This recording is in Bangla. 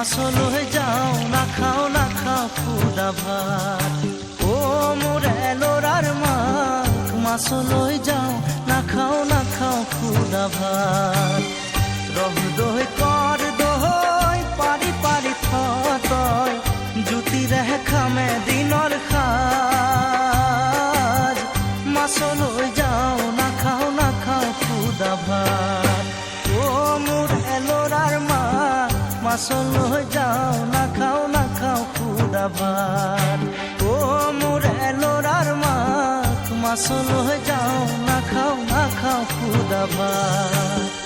মাছল হয়ে যাও না খাও খুদা ভাত। ও মোরে লোরার মাক মাছল হয়ে যাও না খাও খুদা ভাত। রহ দোহ কর দোহই পারি পারি ফতয় জুতি রেহে খামে দিনর খাজ। মাছল হয়ে যাও না খাও খুদা ভাত। ও মোরে লোরার মাক মাছল হয়ে যাও না খাও খুদা ভাত। ও মোরে লোরার মাক মাছল হয়ে যাও না খাও খুদা ভাত।